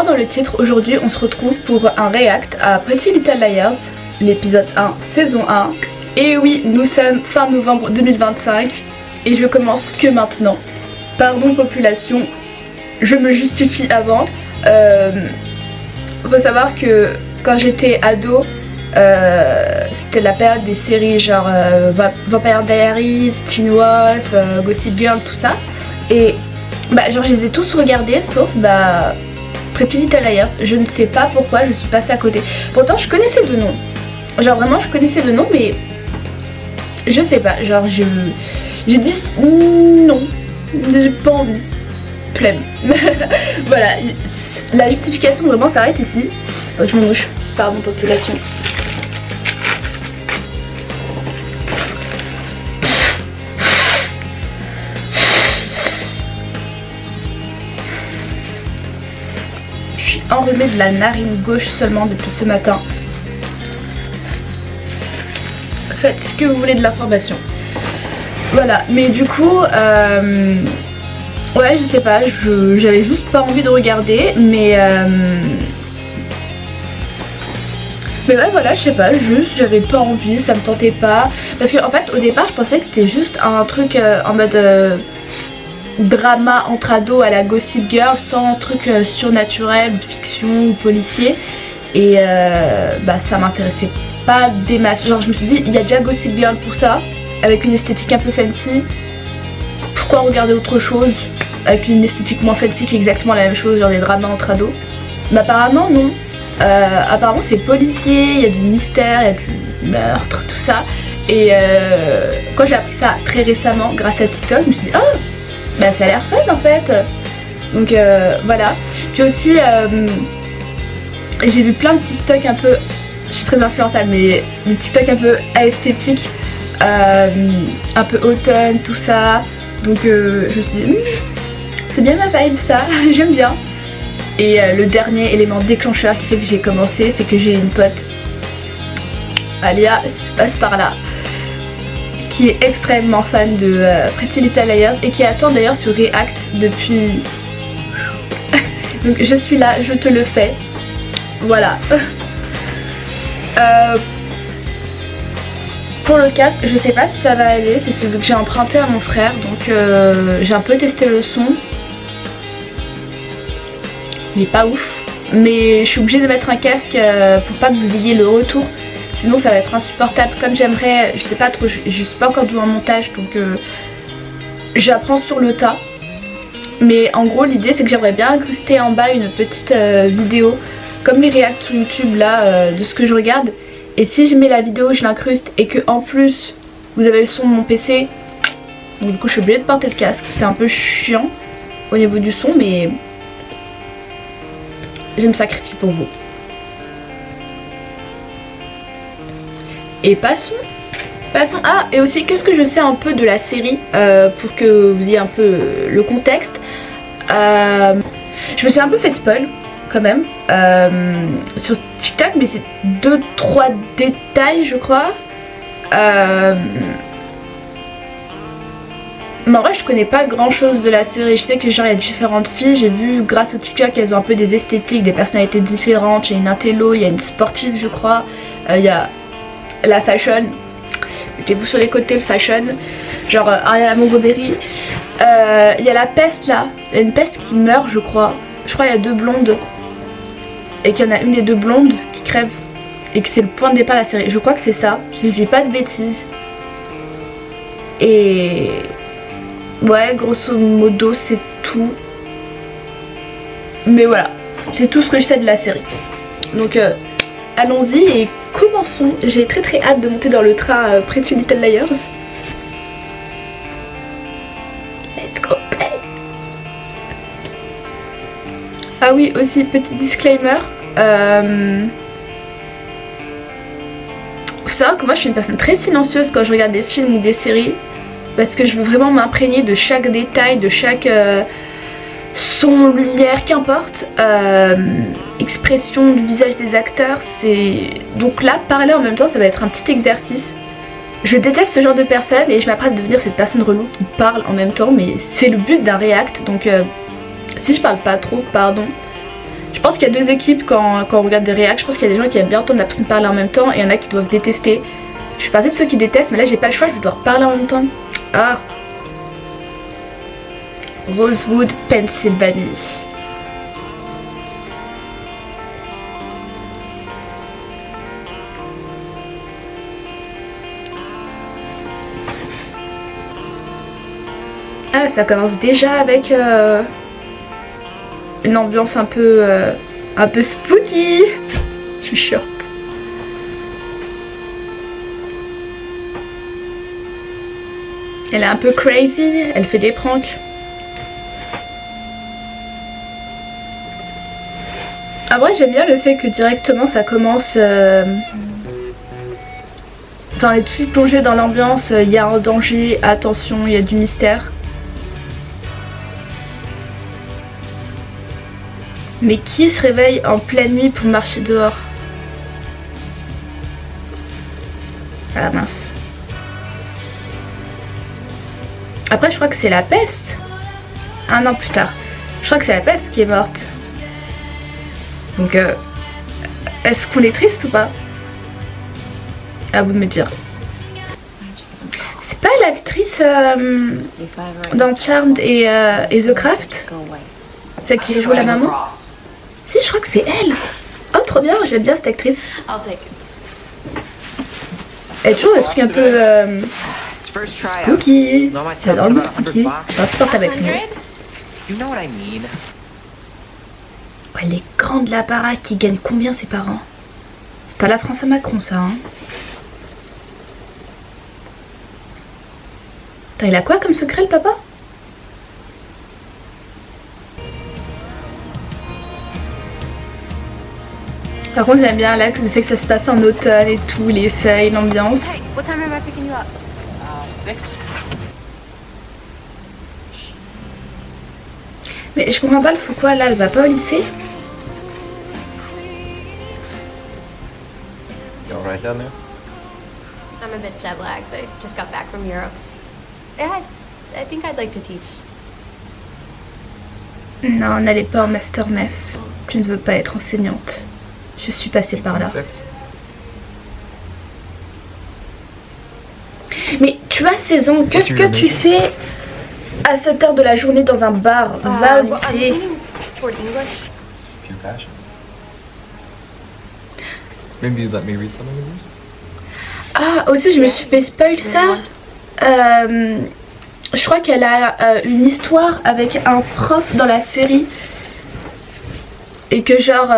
dans le titre, aujourd'hui on se retrouve pour un react à Pretty Little Liars, l'épisode 1, saison 1. Et oui, nous sommes fin novembre 2025 et je commence que maintenant. Pardon population, je me justifie avant. Faut savoir que quand j'étais ado, c'était la période des séries genre Vampire Diaries, Teen Wolf, Gossip Girl, tout ça. Et bah genre je les ai tous regardés sauf Pretty Little Liars. Je ne sais pas pourquoi je suis passée à côté. Pourtant je connaissais de nom. Genre vraiment je connaissais de nom mais je sais pas. Genre j'ai dit non, j'ai pas envie. Flemme. Voilà, la justification vraiment s'arrête ici. Je me mouche, pardon population. Je suis enrhumée de la narine gauche seulement depuis ce matin. Faites ce que vous voulez de l'information. Voilà, mais du coup, ouais, je sais pas, j'avais juste pas envie de regarder, mais ouais, voilà, je sais pas, juste j'avais pas envie, ça me tentait pas. Parce que en fait, au départ, je pensais que c'était juste un truc en mode drama entre ados à la Gossip Girl, sans truc surnaturel, fiction ou policier. Et ça m'intéressait pas des masses. Genre, je me suis dit, il y a déjà Gossip Girl pour ça, avec une esthétique un peu fancy. Pourquoi regarder autre chose avec une esthétique moins fancy qui est exactement la même chose, genre des dramas entre ados? Mais apparemment non. Apparemment c'est policier, il y a du mystère, il y a du meurtre, tout ça. Et quand j'ai appris ça très récemment grâce à TikTok, je me suis dit oh bah ça a l'air fun en fait. Donc voilà. Puis aussi j'ai vu plein de TikTok un peu, je suis très influençable, mais des TikTok un peu esthétiques, un peu automne, tout ça. Donc je me suis dit c'est bien ma vibe ça, j'aime bien. Et le dernier élément déclencheur qui fait que j'ai commencé, c'est que j'ai une pote, Alia, qui passe par là, qui est extrêmement fan de Pretty Little Liars et qui attend d'ailleurs sur React depuis... Donc je suis là, je te le fais. Voilà. Pour le casque, je sais pas si ça va aller, c'est celui que j'ai emprunté à mon frère, donc j'ai un peu testé le son. Il est pas ouf, mais je suis obligée de mettre un casque pour pas que vous ayez le retour, sinon ça va être insupportable comme j'aimerais. Je sais pas trop, je suis pas encore douée en montage, donc j'apprends sur le tas. Mais en gros l'idée c'est que j'aimerais bien incruster en bas une petite vidéo comme les réacts sur YouTube là de ce que je regarde. Et si je mets la vidéo, je l'incruste et que en plus vous avez le son de mon PC, donc du coup je suis obligée de porter le casque. C'est un peu chiant au niveau du son, mais je me sacrifie pour vous. Et passons. Ah, et aussi qu'est-ce que je sais un peu de la série pour que vous ayez un peu le contexte. Je me suis un peu fait spoil quand même sur TikTok, mais c'est 2-3 détails je crois. Mais en vrai je connais pas grand chose de la série. Je sais que genre il y a différentes filles, j'ai vu grâce au TikTok elles ont un peu des esthétiques, des personnalités différentes. Il y a une intello, il y a une sportive je crois, il y a la fashion, mettez-vous sur les côtés le fashion, genre Ariana Montgomery. Il y a la peste là, il y a une peste qui meurt je crois il y a 2 blondes. Et qu'il y en a une des 2 blondes qui crève. Et que c'est le point de départ de la série. Je crois que c'est ça, si je dis pas de bêtises. Et... ouais, grosso modo c'est tout. Mais voilà, c'est tout ce que je sais de la série. Donc allons-y et commençons. J'ai très hâte de monter dans le train Pretty Little Liars. Let's go play. Ah oui, aussi petit disclaimer, faut savoir que moi je suis une personne très silencieuse quand je regarde des films ou des séries, parce que je veux vraiment m'imprégner de chaque détail, de chaque son, lumière, qu'importe, expression du visage des acteurs. Donc là, parler en même temps ça va être un petit exercice. Je déteste ce genre de personne et je m'apprête à devenir cette personne relou qui parle en même temps, mais c'est le but d'un react, donc si je parle pas trop, pardon. Je pense qu'il y a deux équipes quand on regarde des réacts. Je pense qu'il y a des gens qui aiment bien entendre la personne parler en même temps et il y en a qui doivent détester. Je suis partie de ceux qui détestent, mais là j'ai pas le choix, je vais devoir parler en même temps. Ah. Rosewood, Pennsylvanie. Ah, ça commence déjà avec une ambiance un peu spooky. Je suis short. Elle est un peu crazy, elle fait des pranks. Ah vrai, j'aime bien le fait que directement ça commence... Enfin, on est tout de suite plongé dans l'ambiance, il y a un danger, attention, il y a du mystère. Mais qui se réveille en pleine nuit pour marcher dehors? Ah mince. Après je crois que c'est la peste. Un an plus tard. Je crois que c'est la peste qui est morte. Donc est-ce qu'on est triste ou pas? À vous de me dire. C'est pas l'actrice dans Charmed et The Craft? Celle qui joue la maman? Si, je crois que c'est elle. Oh trop bien, j'aime bien cette actrice. Elle a toujours un truc un peu spooky. J'adore le mot spooky. Je l'insupporte avec son nom. Ouais, les grands de la baraque qui gagnent combien ses parents? C'est pas la France à Macron ça hein. Attends, il a quoi comme secret le papa? Par contre j'aime bien là le fait que ça se passe en automne et tout, les feuilles, l'ambiance. Hey, what time am I picking you up? 6. Mais je comprends pas le pourquoi là elle va pas au lycée. You alright down there? I'm a bit jet lagged. I just got back from Europe. Yeah, I think I'd like to teach. Non, n'allez pas en master MEF. Je ne veux pas être enseignante. Je suis passée par là. 26. Mais tu as 16 ans, qu'est-ce que tu fais à cette heure de la journée dans un bar? Va au Well, I'm lycée. leaning toward English. It's pure passion. Maybe you'd let me read something of yours? Ah, aussi je me suis fait spoil ça. Je crois qu'elle a une histoire avec un prof dans la série. Et que genre...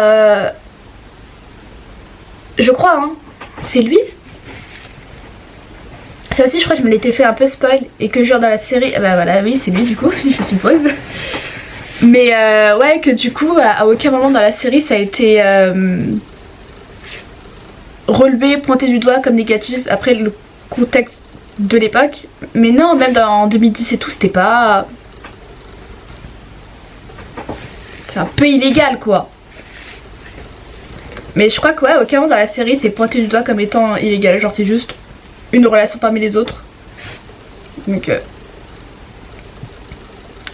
je crois hein, c'est lui. Ça aussi je crois que je me l'étais fait un peu spoil. Et que genre dans la série... Bah voilà oui c'est lui du coup je suppose. Mais ouais que du coup à aucun moment dans la série ça a été... relevé, pointé du doigt comme négatif après le contexte de l'époque. Mais non, même en 2010 et tout, c'était pas... C'est un peu illégal quoi. Mais je crois que ouais, aucun moment dans la série c'est pointé du doigt comme étant illégal. Genre c'est juste une relation parmi les autres. Donc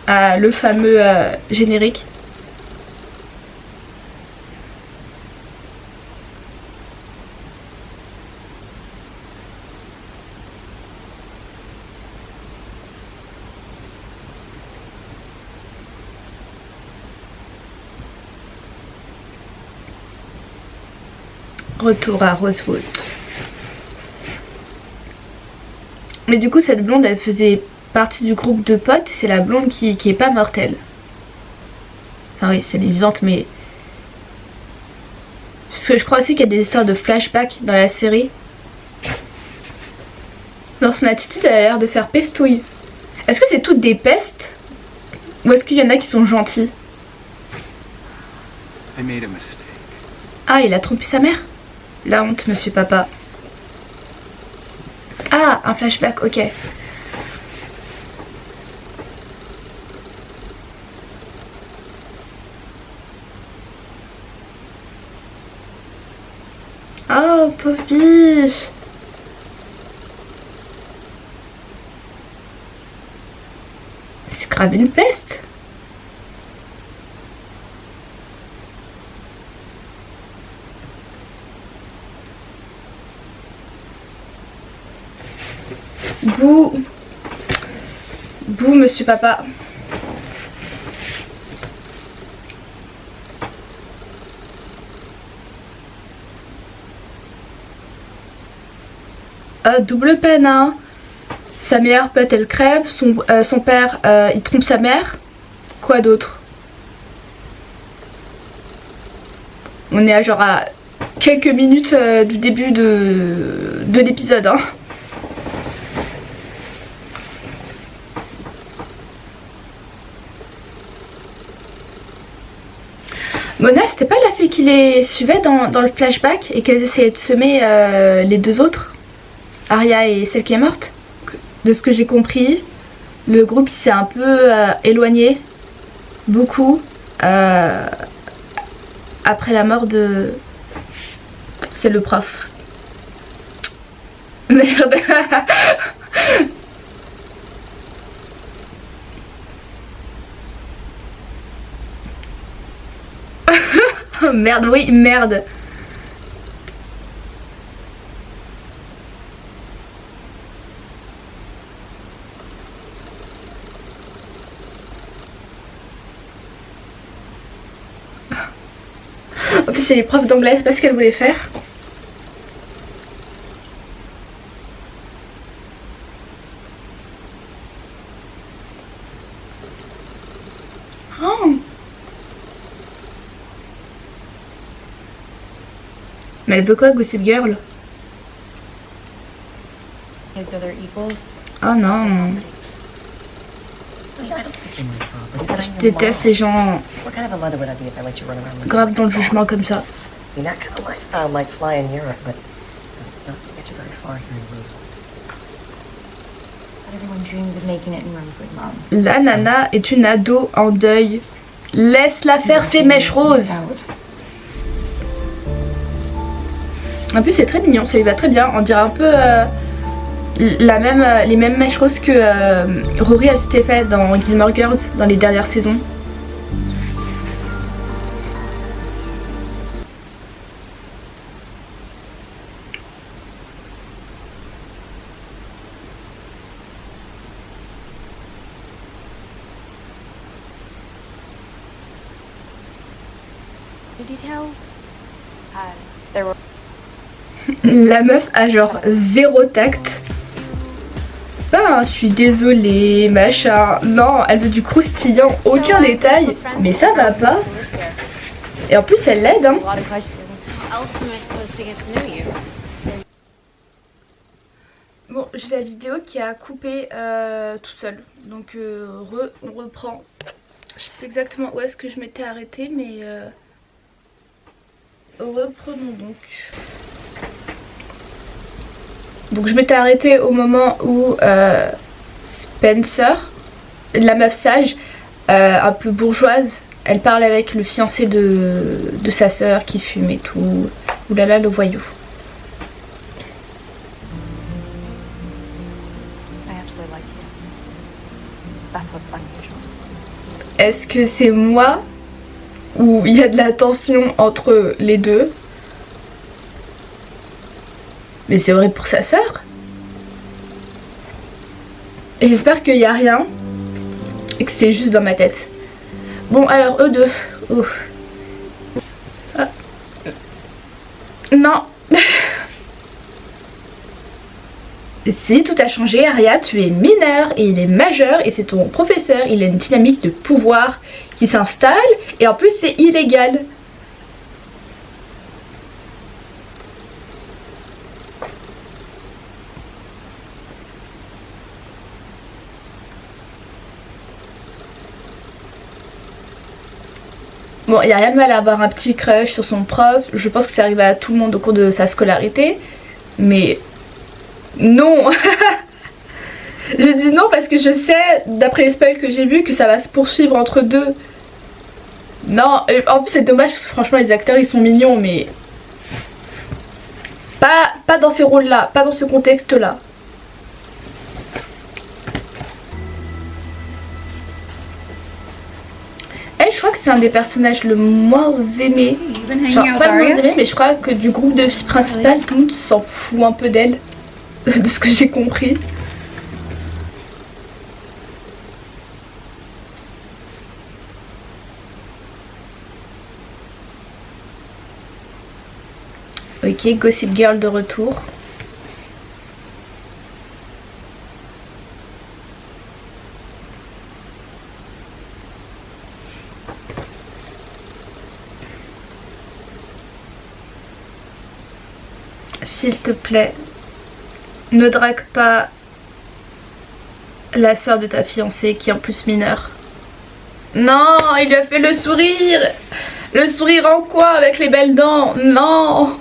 le fameux générique. Retour à Rosewood. Mais du coup cette blonde elle faisait partie du groupe de potes. C'est la blonde qui est pas mortelle. Enfin oui c'est vivante mais... Parce que je crois aussi qu'il y a des histoires de flashback dans la série. Dans son attitude elle a l'air de faire pestouille. Est-ce que c'est toutes des pestes? Ou est-ce qu'il y en a qui sont gentils? Ah il a trompé sa mère? La honte, monsieur papa. Ah, un flashback, ok. Oh, pauvre biche. C'est grave une peste. Bouh. Bouh, monsieur papa. Double peine, hein. Sa meilleure pote elle crève, son père il trompe sa mère. Quoi d'autre? On est à genre à quelques minutes du début de l'épisode, hein. Mona, c'était pas la fille qui les suivait dans le flashback et qu'elles essayaient de semer les deux autres, Arya et celle qui est morte? De ce que j'ai compris, le groupe s'est un peu éloigné, beaucoup, après la mort de... C'est le prof. Merde. Merde, oui, merde. En plus c'est les profs d'anglais, c'est pas ce qu'elle voulait faire. Oh. Mais elle veut quoi, Gossip Girl? Kids are their equals. Oh non. Je déteste les gens What kind of a mother would I be if I let you run around like graves dans le jugement comme ça. I mean, that kind of lifestyle might fly in Europe, but it's not going to get you very far here in Rosewood. But everyone dreams of making it in Rosewood, Mom. La nana est une ado en deuil. Laisse-la faire ses mèches roses. En plus c'est très mignon, ça lui va très bien. On dirait un peu les mêmes mèches roses que Rory elle s'était fait dans Gilmore Girls dans les dernières saisons. Details? There was. La meuf a genre zéro tact. Ah, je suis désolée, machin. Non, elle veut du croustillant, aucun détail. Mais ça va pas. Et en plus, elle l'aide, hein. Bon, j'ai la vidéo qui a coupé tout seul. Donc, on reprend. Je sais plus exactement où est-ce que je m'étais arrêtée, mais reprenons donc. Donc je m'étais arrêtée au moment où Spencer, la meuf sage, un peu bourgeoise, elle parle avec le fiancé de sa sœur qui fume et tout. Oulala le voyou. I absolutely like you. That's what's unusual. Est-ce que c'est moi ou il y a de la tension entre les deux? Mais c'est vrai pour sa sœur. Et j'espère qu'il n'y a rien. Et que c'est juste dans ma tête. Bon alors eux deux. Oh. Ah. Non. Si tout a changé, Arya, tu es mineure et il est majeur et c'est ton professeur. Il a une dynamique de pouvoir qui s'installe et en plus c'est illégal. Bon, il n'y a rien de mal à avoir un petit crush sur son prof. Je pense que ça arrive à tout le monde au cours de sa scolarité. Mais non. Je dis non parce que je sais, d'après les spoils que j'ai vus, que ça va se poursuivre entre deux. Non, en plus c'est dommage parce que franchement les acteurs ils sont mignons, mais pas dans ces rôles là, pas dans ce contexte là. Elle, je crois que c'est un des personnages le moins aimé. Genre pas le moins aimé, mais je crois que du groupe de filles principales, tout le monde s'en fout un peu d'elle. De ce que j'ai compris. Ok, Gossip Girl de retour. S'il te plaît, ne drague pas la sœur de ta fiancée qui est en plus mineure. Non, il lui a fait le sourire. Le sourire en quoi avec les belles dents? Non.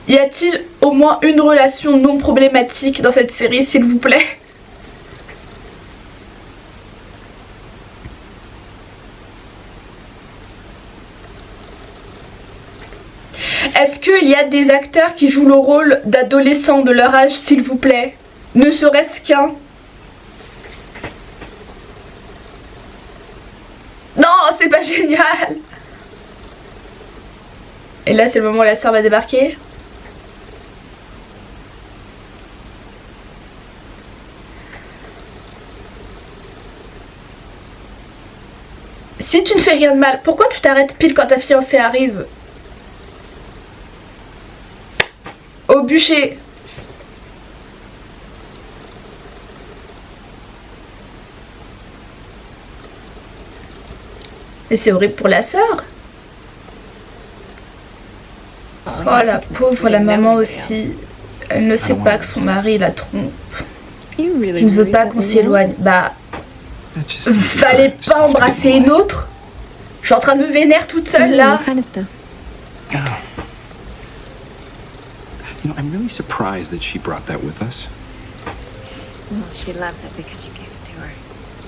Y a-t-il au moins une relation non problématique dans cette série, s'il vous plaît? Est-ce qu'il y a des acteurs qui jouent le rôle d'adolescents de leur âge, s'il vous plaît? Ne serait-ce qu'un. Non, c'est pas génial. Et là, c'est le moment où la sœur va débarquer. Si tu ne fais rien de mal, pourquoi tu t'arrêtes pile quand ta fiancée arrive? Au bûcher. Et c'est horrible pour la sœur. Oh la pauvre, la maman aussi. Elle ne sait pas que son mari la trompe. Il ne veut pas qu'on s'éloigne. Bah, fallait pas embrasser une autre. Je suis en train de me vénérer toute seule là. Oh. You know, I'm really surprised that she brought that with us. Well, she loves it because you gave it to her.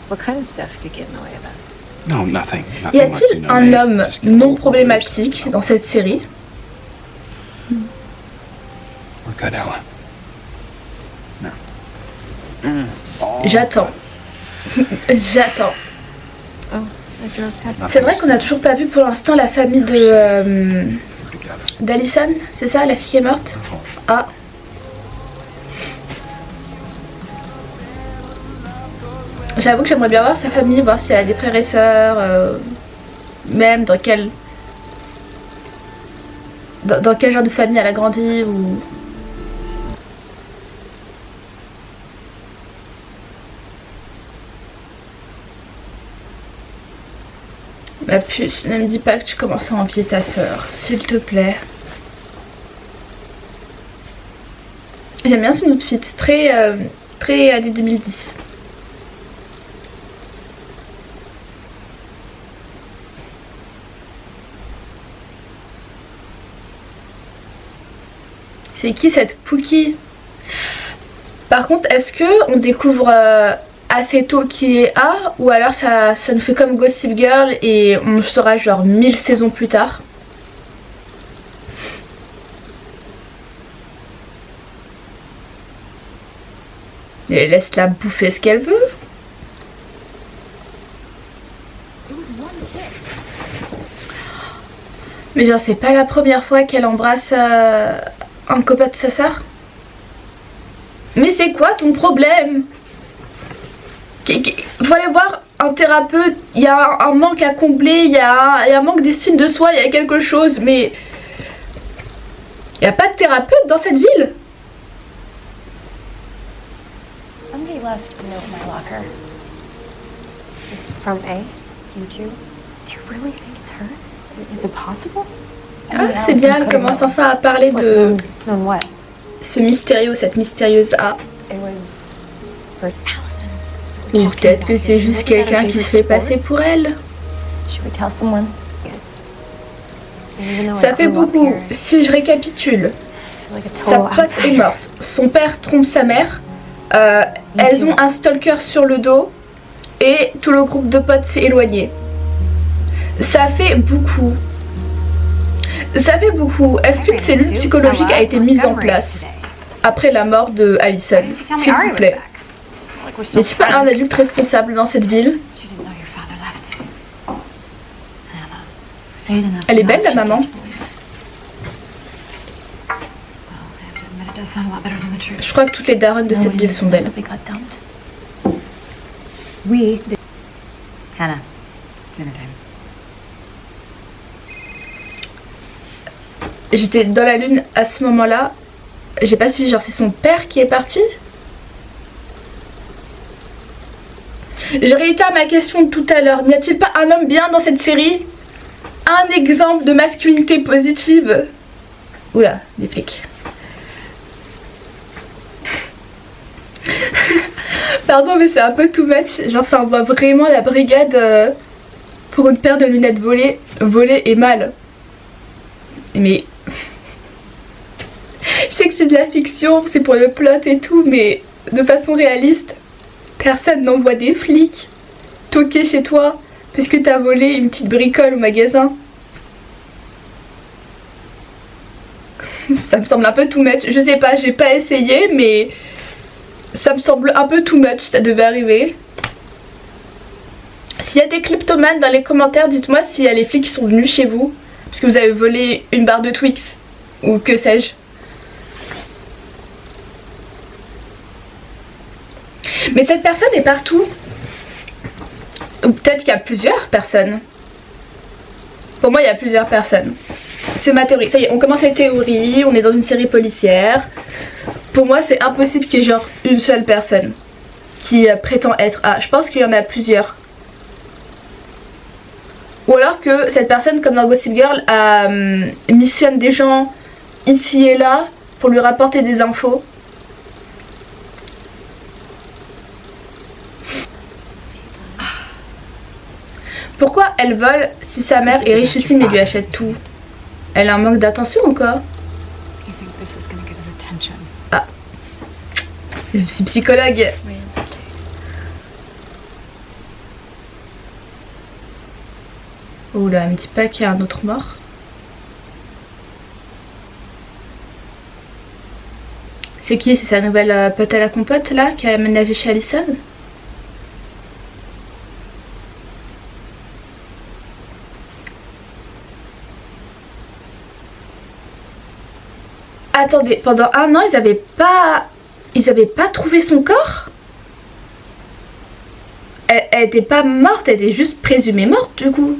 What kind of stuff could get in the way of us? No, nothing. Y a-t-il un homme non problématique dans cette série? We're good, Ella. No. J'attends. J'attends. Oh, I drove past. C'est vrai qu'on n'a toujours pas vu pour l'instant la famille de d'Allison, c'est ça, la fille qui est morte? Ah. J'avoue que j'aimerais bien voir sa famille, voir si elle a des frères et sœurs, même dans quel genre de famille elle a grandi ou... Ma puce, ne me dis pas que tu commences à envier ta sœur, s'il te plaît. J'aime bien son outfit, très années 2010. C'est qui cette Pookie? Par contre, est-ce que on découvre assez tôt qui est A, ou alors ça nous fait comme Gossip Girl et on saura genre 1000 saisons plus tard? Et laisse-la bouffer ce qu'elle veut. Mais genre c'est pas la première fois qu'elle embrasse un copain de sa soeur. Mais c'est quoi ton problème? Faut aller voir un thérapeute, il y a un manque à combler, il y a un manque d'estime de soi, il y a quelque chose, mais il n'y a pas de thérapeute dans cette ville. Somebody left a note in my locker. From A? You two? Do you really think it's her? Is it possible? Ah, c'est bien, elle commence enfin à parler de On what? ce mystérieux, cette mystérieuse A. It was... Where's Allison? Ou peut-être que c'est juste quelqu'un qui se fait passer pour elle. Should we tell someone? Even though I Ça fait grew up beaucoup. here, Si je récapitule, I feel like a sa total pote est outsider. morte, son père trompe sa mère, elles ont un stalker sur le dos et tout le groupe de potes s'est éloigné. Ça fait beaucoup. Ça fait beaucoup. Est-ce qu'une cellule psychologique a été mise en place après la mort de Allison, s'il vous plaît? Y a-t-il pas un adulte responsable dans cette ville? Elle est belle la maman. Je crois que toutes les daronnes de cette ville sont belles. Hannah, it's dinner time. J'étais dans la lune à ce moment-là. J'ai pas suivi, genre c'est son père qui est parti. Je réitère ma question de tout à l'heure. N'y a-t-il pas un homme bien dans cette série? Un exemple de masculinité positive? Oula, des flics. Pardon mais c'est un peu too much. Genre ça envoie vraiment la brigade pour une paire de lunettes volées et mal. Mais je sais que c'est de la fiction, c'est pour le plot et tout, mais de façon réaliste, personne n'envoie des flics toquer chez toi parce que t'as volé une petite bricole au magasin. Ça me semble un peu too much. Je sais pas, j'ai pas essayé, mais ça me semble un peu too much, ça devait arriver. S'il y a des kleptomanes dans les commentaires, dites-moi s'il y a les flics qui sont venus chez vous parce que vous avez volé une barre de Twix ou que sais-je. Mais cette personne est partout. Ou peut-être qu'il y a plusieurs personnes. Pour moi il y a plusieurs personnes. C'est ma théorie. Ça y est, on commence les théories, on est dans une série policière. Pour moi c'est impossible qu'il y ait genre une seule personne qui prétend être A. Je pense qu'il y en a plusieurs. Ou alors que cette personne, comme dans Gossip Girl, missionne des gens ici et là pour lui rapporter des infos. Pourquoi elle vole si sa mère est richissime et lui achète tout? Elle a un manque d'attention ou quoi? Ah, je suis psychologue. Oula, me dis pas qu'il y a un autre mort. C'est qui? C'est sa nouvelle pote à la compote là qui a aménagé chez Allison? Attendez, pendant un an ils avaient pas trouvé son corps? Elle était pas morte, elle est juste présumée morte du coup.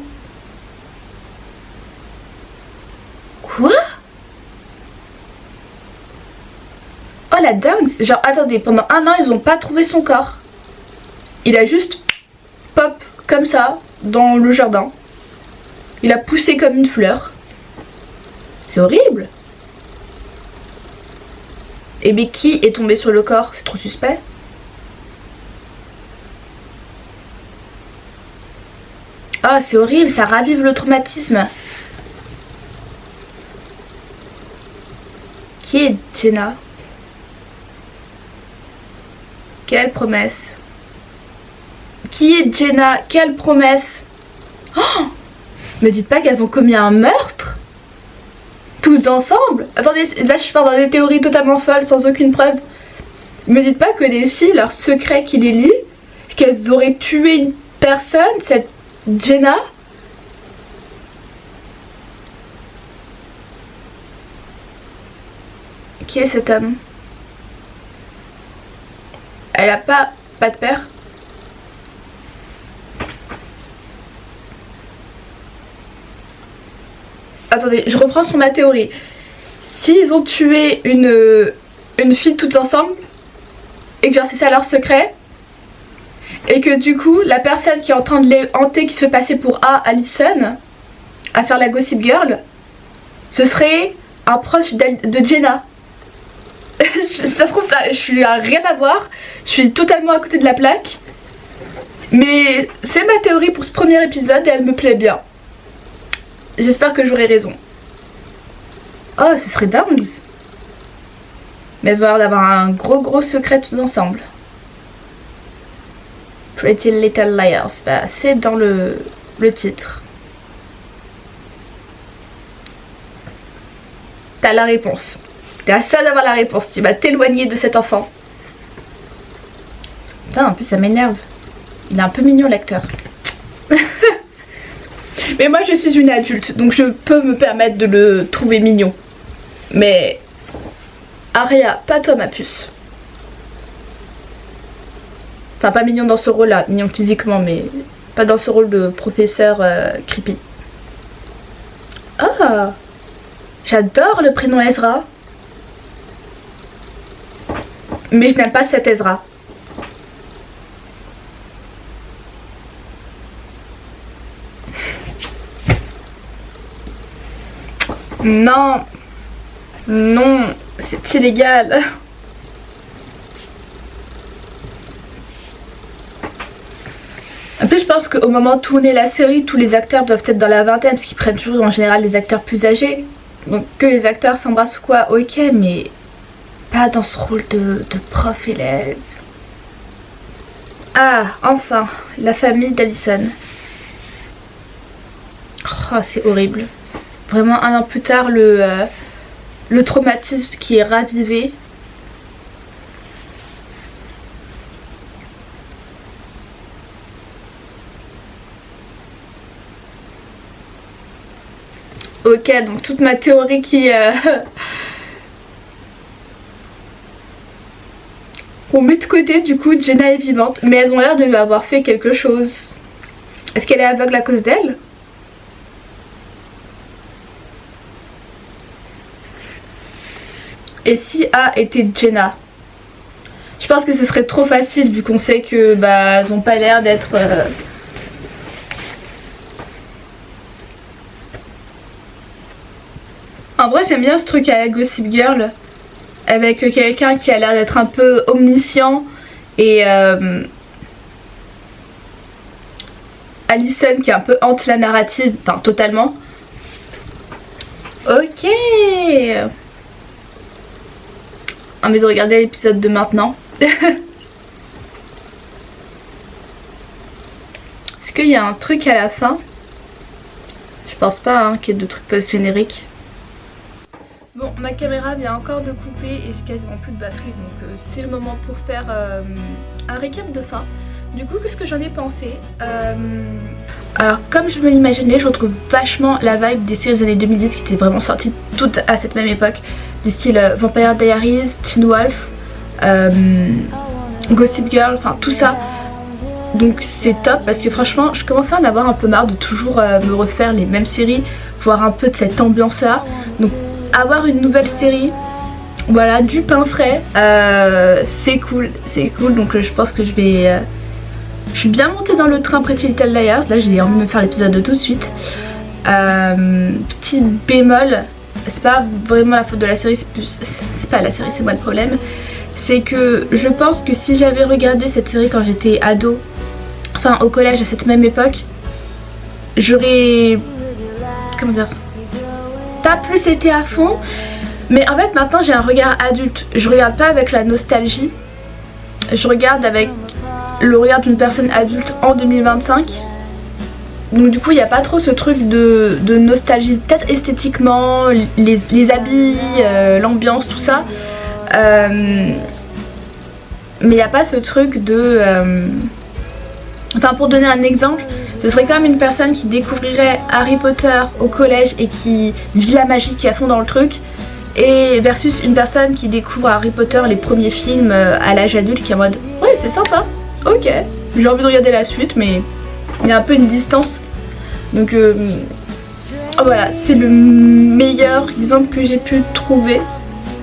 Quoi? Oh la dingue. Genre attendez, pendant un an ils ont pas trouvé son corps. Il a juste pop comme ça dans le jardin. Il a poussé comme une fleur. C'est horrible. Et mais qui est tombé sur le corps? C'est trop suspect. Ah c'est horrible, ça ravive le traumatisme. Qui est Jenna? Quelle promesse? Qui est Jenna? Quelle promesse? Oh, me dites pas qu'elles ont commis un meurtre? Toutes ensemble? Attendez, là je pars dans des théories totalement folles sans aucune preuve. Me dites pas que les filles, leur secret qui les lie, c'est qu'elles auraient tué une personne, cette Jenna? Qui est cet homme? Elle a pas de père? Attendez, je reprends sur ma théorie. S'ils ont tué une fille toutes ensemble, et que genre c'est ça leur secret, et que du coup la personne qui est en train de les hanter, qui se fait passer pour Allison, à faire la Gossip Girl, ce serait un proche de Jenna. Ça se trouve ça, je suis à rien à voir, je suis totalement à côté de la plaque. Mais c'est ma théorie pour ce premier épisode et elle me plaît bien. J'espère que j'aurai raison. Oh, ce serait dingue. Mais elles ont l'air d'avoir un gros secret tout ensemble. Pretty Little Liars, bah, c'est dans le titre. T'as la réponse. T'es à ça d'avoir la réponse. Tu vas t'éloigner de cet enfant. Putain, en plus ça m'énerve. Il est un peu mignon l'acteur. Mais moi je suis une adulte, donc je peux me permettre de le trouver mignon. Mais Aria, pas toi ma puce. Enfin pas mignon dans ce rôle là, mignon physiquement, mais Pas dans ce rôle de professeur creepy. Ah, j'adore le prénom Ezra. Mais je n'aime pas cet Ezra. Non. Non, c'est illégal. En plus, je pense qu'au moment de tourner la série, tous les acteurs doivent être dans la vingtaine, parce qu'ils prennent toujours en général des acteurs plus âgés. Donc que les acteurs s'embrassent ou quoi, ok, mais pas dans ce rôle de prof-élève. Ah, enfin, la famille d'Allison. Oh, c'est horrible. Vraiment, 1 an plus tard, le traumatisme qui est ravivé. Ok, donc toute ma théorie qui... On met de côté, du coup, Jenna est vivante, mais elles ont l'air de lui avoir fait quelque chose. Est-ce qu'elle est aveugle à cause d'elle? Et si A était Jenna? Je pense que ce serait trop facile vu qu'on sait que bah elles ont pas l'air d'être... En vrai j'aime bien ce truc à Gossip Girl. Avec quelqu'un qui a l'air d'être un peu omniscient. Et Allison qui est un peu hante la narrative. Enfin totalement. Ok. Envie de regarder l'épisode de maintenant. Est-ce qu'il y a un truc à la fin? Je pense pas hein, qu'il y ait de trucs post-génériques. Bon, ma caméra vient encore de couper et j'ai quasiment plus de batterie, donc c'est le moment pour faire un récap de fin. Du coup, qu'est-ce que j'en ai pensé? Alors, comme je me l'imaginais, je retrouve vachement la vibe des séries des années 2010 qui étaient vraiment sorties toutes à cette même époque. Du style Vampire Diaries, Teen Wolf, Gossip Girl, enfin tout ça. Donc c'est top parce que franchement je commençais à en avoir un peu marre de toujours me refaire les mêmes séries, voir un peu de cette ambiance là. Donc avoir une nouvelle série, voilà, du pain frais, c'est cool, donc je pense que je vais... je suis bien montée dans le train Pretty Little Liars, là j'ai envie de me faire l'épisode tout de suite. Petit bémol, c'est pas vraiment la faute de la série, c'est pas la série, c'est moi le problème. C'est que je pense que si j'avais regardé cette série quand j'étais ado, enfin au collège à cette même époque, j'aurais... comment dire, pas plus été à fond. Mais en fait maintenant j'ai un regard adulte, je regarde pas avec la nostalgie, je regarde avec le regard d'une personne adulte en 2025. Donc du coup il n'y a pas trop ce truc de nostalgie, peut-être esthétiquement, les habits, l'ambiance, tout ça. Mais il n'y a pas ce truc de... Enfin pour donner un exemple, ce serait comme une personne qui découvrirait Harry Potter au collège et qui vit la magie, qui est à fond dans le truc, et versus une personne qui découvre Harry Potter, les premiers films à l'âge adulte, qui est en mode ouais c'est sympa, ok, j'ai envie de regarder la suite, mais il y a un peu une distance. Donc voilà, c'est le meilleur exemple que j'ai pu trouver.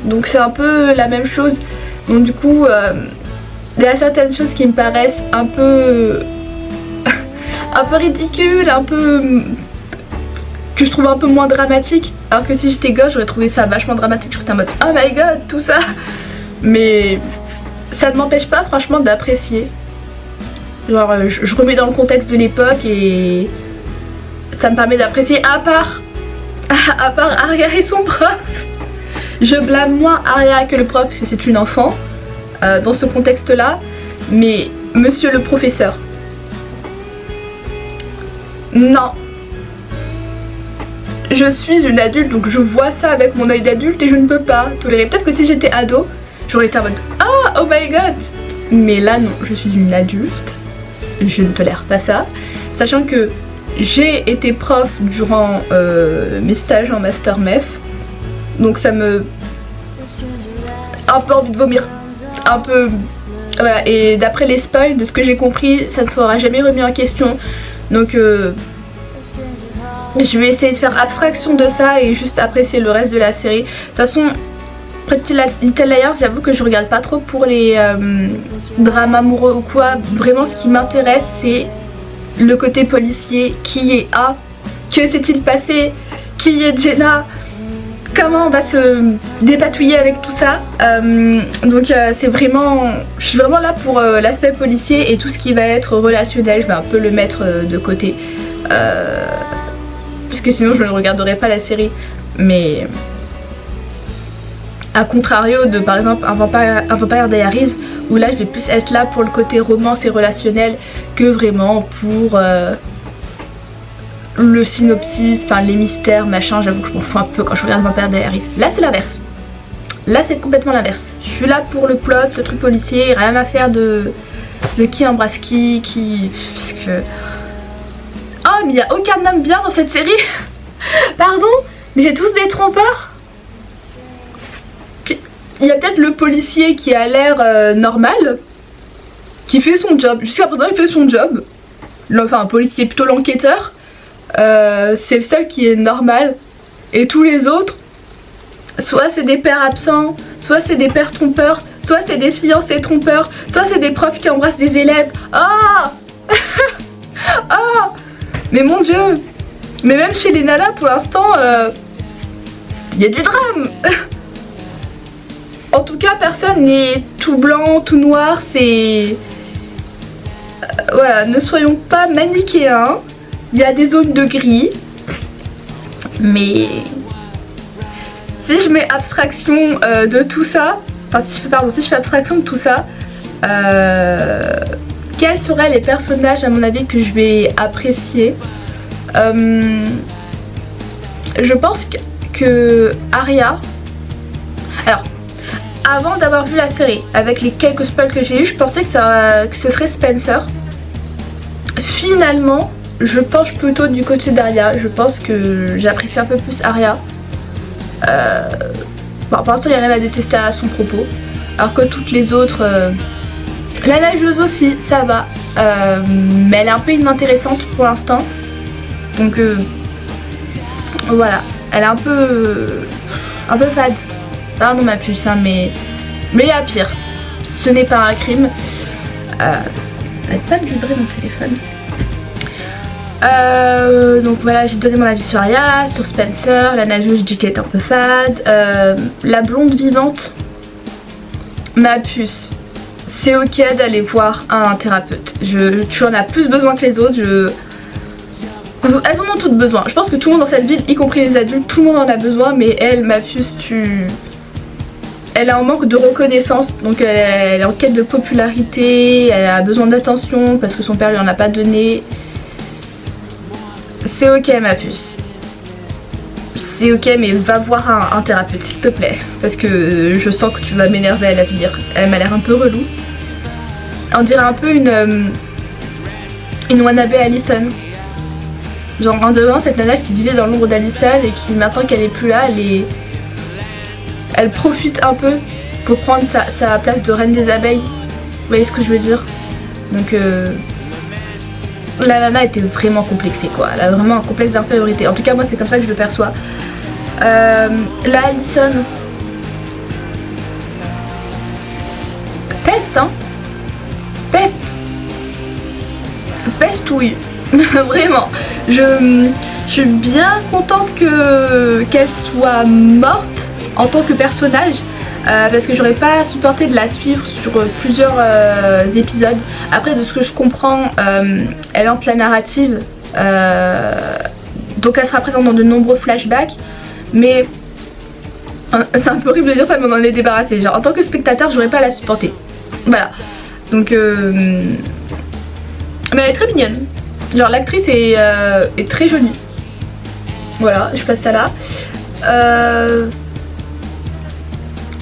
Donc c'est un peu la même chose. Donc du coup il y a certaines choses qui me paraissent un peu un peu ridicules, un peu que je trouve un peu moins dramatique. Alors que si j'étais gosse j'aurais trouvé ça vachement dramatique, j'étais en mode oh my god tout ça. Mais ça ne m'empêche pas franchement d'apprécier. Genre je remets dans le contexte de l'époque et ça me permet d'apprécier, à part Aria et son prof. Je blâme moins Aria que le prof parce que c'est une enfant dans ce contexte là. Mais monsieur le professeur, non. Je suis une adulte donc je vois ça avec mon œil d'adulte et je ne peux pas tolérer. Peut-être que si j'étais ado j'aurais été en mode ah oh my god. Mais là non, je suis une adulte, je ne tolère pas ça. Sachant que j'ai été prof durant mes stages en master MEF. Donc ça me... un peu envie de vomir. Un peu... Voilà, et d'après les spoils, de ce que j'ai compris, ça ne sera jamais remis en question. Donc je vais essayer de faire abstraction de ça et juste apprécier le reste de la série. De toute façon, Pretty Little Liars, j'avoue que je regarde pas trop pour les drames amoureux ou quoi. Vraiment, ce qui m'intéresse, c'est le côté policier. Qui est A? Que s'est-il passé? Qui est Jenna? Comment on va se dépatouiller avec tout ça. Donc c'est vraiment, je suis vraiment là pour l'aspect policier, et tout ce qui va être relationnel, je vais un peu le mettre de côté. Puisque sinon je ne regarderai pas la série. Mais à contrario de par exemple un Vampire Diaries, où là je vais plus être là pour le côté romance et relationnel que vraiment pour le synopsis, enfin les mystères, machin. J'avoue que je m'en fous un peu quand je regarde Vampire Diaries. Là c'est l'inverse. Là c'est complètement l'inverse. Je suis là pour le plot, le truc policier, rien à faire de qui embrasse qui... Parce que... Oh, mais il n'y a aucun homme bien dans cette série. Pardon, mais c'est tous des trompeurs. Il y a peut-être le policier qui a l'air normal, qui fait son job. Jusqu'à présent il fait son job. Enfin un policier, plutôt l'enquêteur. C'est le seul qui est normal. Et tous les autres, soit c'est des pères absents, soit c'est des pères trompeurs, soit c'est des fiancés trompeurs, soit c'est des profs qui embrassent des élèves. Ah ah. Mais mon dieu. Mais même chez les nanas pour l'instant, il y a du drame. En tout cas personne n'est tout blanc, tout noir, c'est... voilà, ne soyons pas manichéens. Il y a des zones de gris. Mais si je mets abstraction de tout ça, enfin si je fais abstraction de tout ça, quels seraient les personnages à mon avis que je vais apprécier? Je pense que Arya... Alors, avant d'avoir vu la série, avec les quelques spoils que j'ai eu, je pensais que ce serait Spencer. Finalement, je penche plutôt du côté d'Arya. Je pense que j'apprécie un peu plus Arya. Bon, pour l'instant, il n'y a rien à détester à son propos. Alors que toutes les autres... La nageuse aussi, ça va. Mais elle est un peu inintéressante pour l'instant. Donc voilà. Elle est un peu fade. Pardon ma puce, hein, mais il y a pire. Ce n'est pas un crime. Arrête pas de vibrer mon téléphone. Donc voilà, j'ai donné mon avis sur Arya, sur Spencer, la nageuse, je dis qu'elle est un peu fade. La blonde vivante, ma puce. C'est ok d'aller voir un thérapeute. Tu en as plus besoin que les autres. Elles en ont toutes besoin. Je pense que tout le monde dans cette ville, y compris les adultes, tout le monde en a besoin. Mais elle, ma puce, elle a un manque de reconnaissance. Donc elle est en quête de popularité. Elle a besoin d'attention parce que son père lui en a pas donné. C'est ok ma puce. C'est ok, mais va voir un thérapeute s'il te plaît. Parce que je sens que tu vas m'énerver à l'avenir. Elle m'a l'air un peu relou. On dirait un peu une wannabe Allison. Genre en devant cette nana qui vivait dans l'ombre d'Allison et qui maintenant qu'elle est plus là, elle profite un peu pour prendre sa place de reine des abeilles. Vous voyez ce que je veux dire? Donc la nana était vraiment complexée quoi. Elle a vraiment un complexe d'infériorité. En tout cas moi c'est comme ça que je le perçois. Là Allison, peste hein. Pestouille. Vraiment. Je suis bien contente qu'elle soit morte en tant que personnage. Parce que j'aurais pas supporté de la suivre sur plusieurs épisodes. Après de ce que je comprends, elle hante la narrative. Donc elle sera présente dans de nombreux flashbacks. Mais c'est un peu horrible de dire ça mais on en est débarrassé. Genre en tant que spectateur j'aurais pas à la supporter. Voilà. Donc mais elle est très mignonne. Genre l'actrice est très jolie. Voilà, je passe ça là.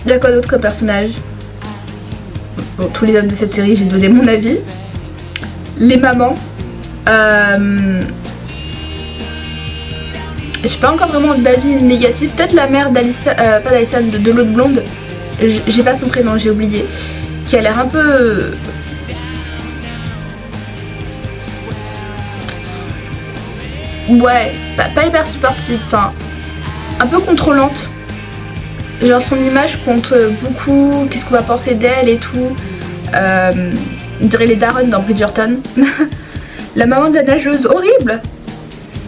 Il y a quoi d'autre comme personnage? Bon, tous les hommes de cette série, j'ai donné mon avis. Les mamans. J'ai pas encore vraiment d'avis négatif. Peut-être la mère d'Alison, pas d'Alison, de l'autre blonde. J'ai pas son prénom, j'ai oublié. qui a l'air un peu... Ouais, pas hyper sportive, enfin un peu contrôlante. Genre son image compte beaucoup, qu'est-ce qu'on va penser d'elle et tout. On dirait les darons dans Bridgerton. La maman de la nageuse, horrible.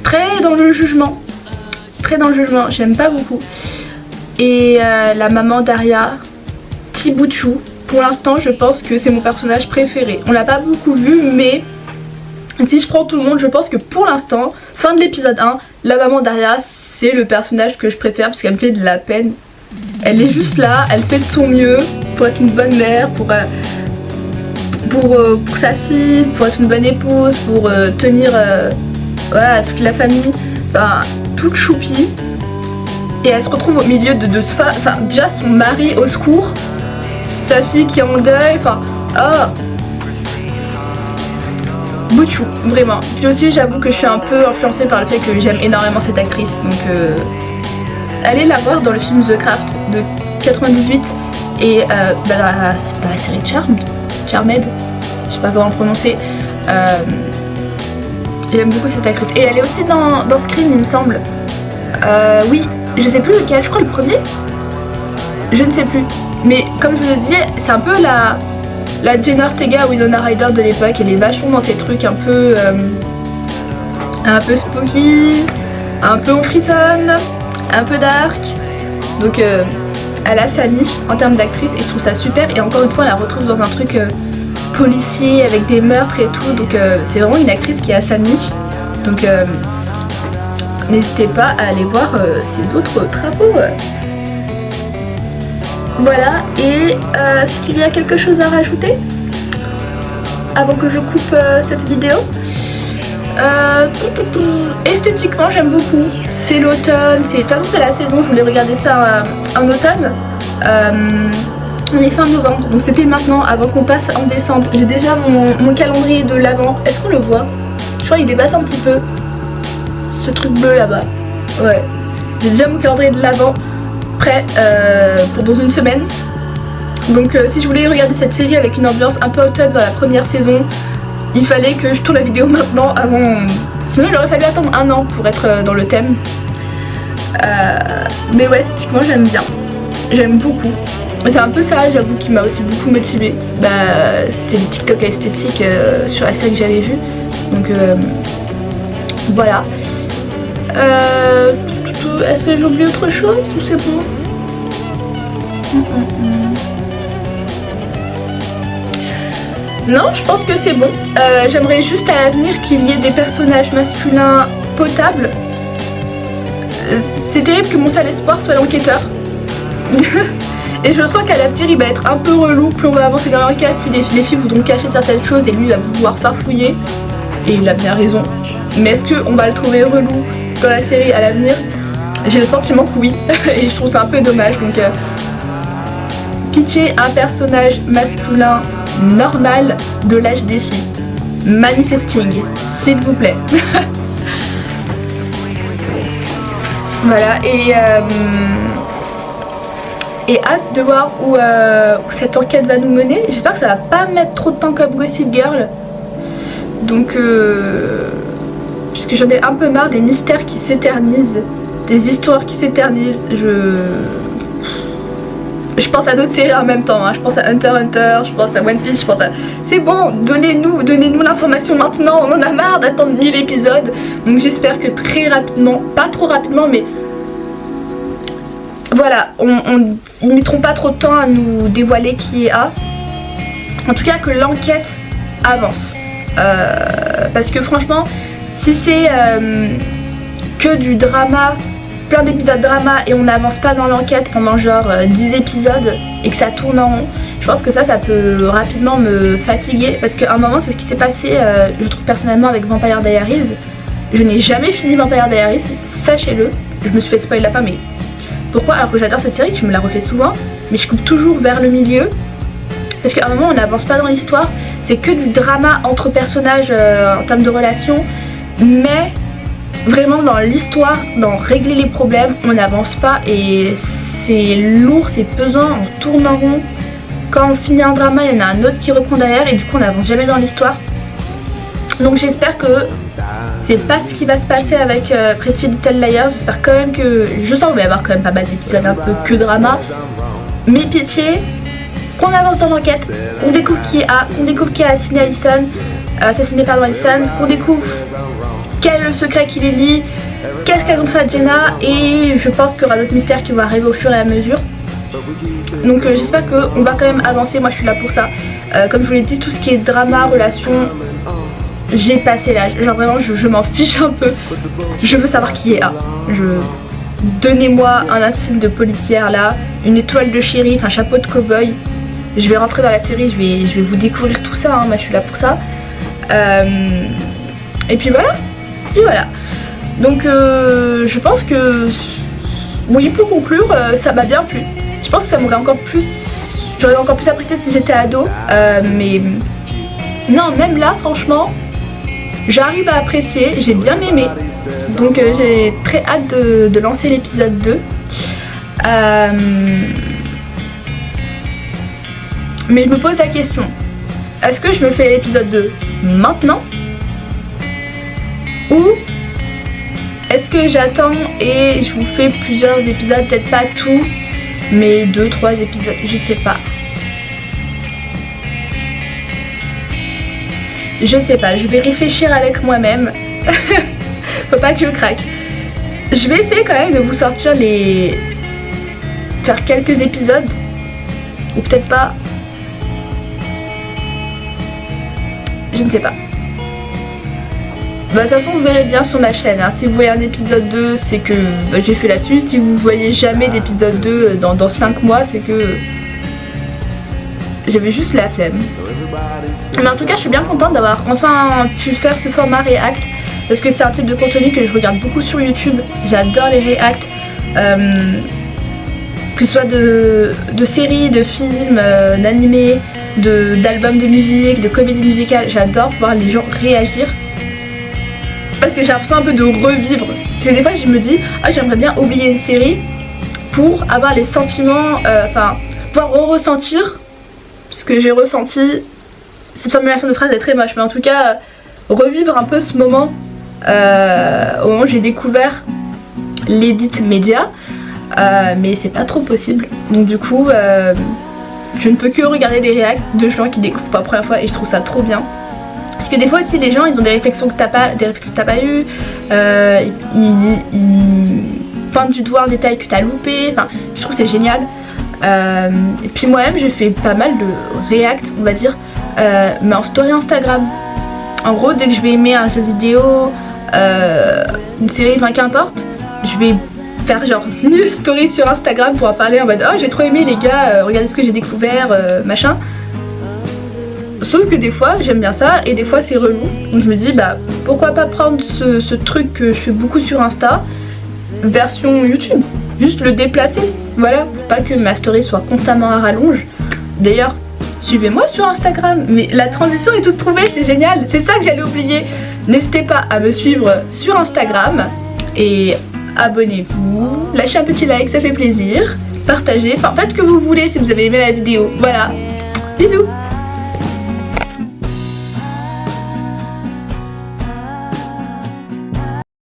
Très dans le jugement. Très dans le jugement, j'aime pas beaucoup. Et la maman d'Arya, Tibuchou. Pour l'instant je pense que c'est mon personnage préféré. On l'a pas beaucoup vu mais si je prends tout le monde, je pense que pour l'instant, fin de l'épisode 1, la maman d'Arya c'est le personnage que je préfère parce qu'elle me fait de la peine. Elle est juste là, elle fait de son mieux pour être une bonne mère, pour sa fille, pour être une bonne épouse, pour tenir voilà, toute la famille, enfin toute choupie. Et elle se retrouve au milieu de enfin déjà son mari au secours, sa fille qui est en deuil, enfin oh Bouchou, vraiment. Puis aussi j'avoue que je suis un peu influencée par le fait que j'aime énormément cette actrice, donc allez la voir dans le film The Craft de 98 et dans la série Charmed, je sais pas comment le prononcer. J'aime beaucoup cette actrice et elle est aussi dans Scream il me semble. Oui, je sais plus lequel, je crois le premier, je ne sais plus, mais comme je vous l'ai dit c'est un peu la Jenna Ortega ou Winona Ryder de l'époque. Elle est vachement dans ces trucs un peu spooky, un peu on frissonne, un peu dark, donc elle a sa niche en termes d'actrice et je trouve ça super. Et encore une fois on la retrouve dans un truc policier avec des meurtres et tout, donc c'est vraiment une actrice qui a sa niche, donc n'hésitez pas à aller voir ses autres travaux. Voilà, et est-ce qu'il y a quelque chose à rajouter avant que je coupe cette vidéo? Esthétiquement j'aime beaucoup, c'est l'automne, de toute façon c'est la saison, je voulais regarder ça en automne. On est fin novembre, donc c'était maintenant avant qu'on passe en décembre. J'ai déjà mon calendrier de l'avant, est-ce qu'on le voit? Je crois qu'il dépasse un petit peu, ce truc bleu là-bas. Ouais, j'ai déjà mon calendrier de l'avant prêt pour dans une semaine. Donc si je voulais regarder cette série avec une ambiance un peu automne dans la première saison, il fallait que je tourne la vidéo maintenant avant. Sinon il aurait fallu attendre un an pour être dans le thème. Mais ouais, esthétiquement j'aime bien, j'aime beaucoup. C'est un peu ça j'avoue qui m'a aussi beaucoup motivée. C'était les TikTok esthétiques sur la série que j'avais vue. Donc voilà. Est-ce que j'ai oublié autre chose ou c'est bon? Non, je pense que c'est bon. J'aimerais juste à l'avenir qu'il y ait des personnages masculins potables. C'est terrible que mon seul espoir soit l'enquêteur. Et je sens qu'à l'avenir il va être un peu relou. Plus on va avancer dans l'enquête, plus les filles voudront cacher certaines choses et lui va vouloir farfouiller. Et il a bien raison. Mais est-ce qu'on va le trouver relou dans la série à l'avenir? J'ai le sentiment que oui. Et je trouve ça un peu dommage. Donc pitcher un personnage masculin normal de l'âge des filles. Manifesting, s'il vous plaît. Voilà, et hâte de voir où cette enquête va nous mener. J'espère que ça va pas mettre trop de temps comme Gossip Girl. Donc puisque j'en ai un peu marre des mystères qui s'éternisent, des histoires qui s'éternisent. Je pense à d'autres séries en même temps, hein. Je pense à Hunter x Hunter, je pense à One Piece, je pense à... C'est bon, donnez-nous l'information maintenant, on en a marre d'attendre 1000 épisodes. Donc j'espère que très rapidement, pas trop rapidement mais... Voilà, ils ne mettront pas trop de temps à nous dévoiler qui est A. En tout cas que l'enquête avance. Parce que franchement, si c'est que du drama, plein d'épisodes drama et on n'avance pas dans l'enquête pendant genre 10 épisodes et que ça tourne en rond, je pense que ça peut rapidement me fatiguer. Parce qu'à un moment c'est ce qui s'est passé, je trouve personnellement avec Vampire Diaries. Je n'ai jamais fini Vampire Diaries, sachez-le. Je me suis fait spoiler la fin mais... Pourquoi? Alors que j'adore cette série, tu me la refais souvent, mais je coupe toujours vers le milieu. Parce qu'à un moment on n'avance pas dans l'histoire, c'est que du drama entre personnages en termes de relations. Mais vraiment dans l'histoire, dans régler les problèmes, on n'avance pas et c'est lourd, c'est pesant, on tourne en rond. quand on finit un drama, il y en a un autre qui reprend derrière et du coup on n'avance jamais dans l'histoire. Donc j'espère que c'est pas ce qui va se passer avec Pretty Little Liars. J'espère quand même que... Je sens qu'il va y avoir quand même pas mal d'épisodes un peu que drama. Mais pitié, qu'on avance dans l'enquête, qu'on découvre qui est A, qu'on découvre qui a assassiné Allison, qu'on découvre quel est le secret qui les lie, qu'est-ce qu'elles ont fait à Jenna, et je pense qu'il y aura d'autres mystères qui vont arriver au fur et à mesure. Donc j'espère qu'on va quand même avancer, moi je suis là pour ça. Comme je vous l'ai dit, tout ce qui est drama, relation, j'ai passé l'âge. Genre vraiment je m'en fiche un peu. Je veux savoir qui est A. Donnez-moi un insigne de policière là, une étoile de shérif, un chapeau de cow-boy. Je vais rentrer dans la série, je vais vous découvrir tout ça, hein. Moi je suis là pour ça. Et puis voilà. Donc je pense que oui, pour conclure, ça m'a bien plu. Je pense que ça m'aurait encore plus, j'aurais encore plus apprécié si j'étais ado, mais non, même là franchement j'arrive à apprécier, j'ai bien aimé. Donc j'ai très hâte de lancer l'épisode 2. Mais je me pose la question, est-ce que je me fais l'épisode 2 maintenant ou est-ce que j'attends et je vous fais plusieurs épisodes, peut-être pas tout, mais 2-3 épisodes, je sais pas. Je sais pas, je vais réfléchir avec moi-même. Faut pas que je craque. Je vais essayer quand même de vous sortir faire quelques épisodes. Ou peut-être pas. Je ne sais pas. Bah, de toute façon vous verrez bien sur ma chaîne, hein. Si vous voyez un épisode 2 c'est que j'ai fait la suite. Si vous voyez jamais d'épisode 2 dans 5 mois c'est que j'avais juste la flemme. Mais en tout cas je suis bien contente d'avoir enfin pu faire ce format React. Parce que c'est un type de contenu que je regarde beaucoup sur YouTube. J'adore les React. Que ce soit de séries, de films, d'animés, d'albums de musique, de comédies musicales. J'adore voir les gens réagir. Parce que j'ai l'impression un peu de revivre. Parce que des fois je me dis, ah j'aimerais bien oublier une série pour avoir les sentiments, enfin pouvoir ressentir ce que j'ai ressenti. Cette formulation de phrase est très moche, mais en tout cas revivre un peu ce moment au moment où j'ai découvert l'edit média, mais c'est pas trop possible. Donc du coup je ne peux que regarder des réacts de gens qui découvrent pour la première fois et je trouve ça trop bien. Parce que des fois aussi les gens ils ont des réflexions que t'as pas eu, ils pointent du doigt un détail que t'as loupé, enfin je trouve c'est génial. Et puis moi-même j'ai fait pas mal de react on va dire, mais en story Instagram. En gros dès que je vais aimer un jeu vidéo, une série, enfin qu'importe, je vais faire genre 1000 stories sur Instagram pour en parler en mode oh j'ai trop aimé les gars, regardez ce que j'ai découvert, machin. Sauf que des fois j'aime bien ça et des fois c'est relou. Donc je me dis bah pourquoi pas prendre ce truc que je fais beaucoup sur Insta, version YouTube, juste le déplacer, voilà, pour pas que ma story soit constamment à rallonge. D'ailleurs suivez-moi sur Instagram, mais la transition est toute trouvée, c'est génial, c'est ça que j'allais oublier. N'hésitez pas à me suivre sur Instagram et abonnez-vous, lâchez un petit like, ça fait plaisir, partagez, enfin faites ce que vous voulez si vous avez aimé la vidéo, voilà, bisous.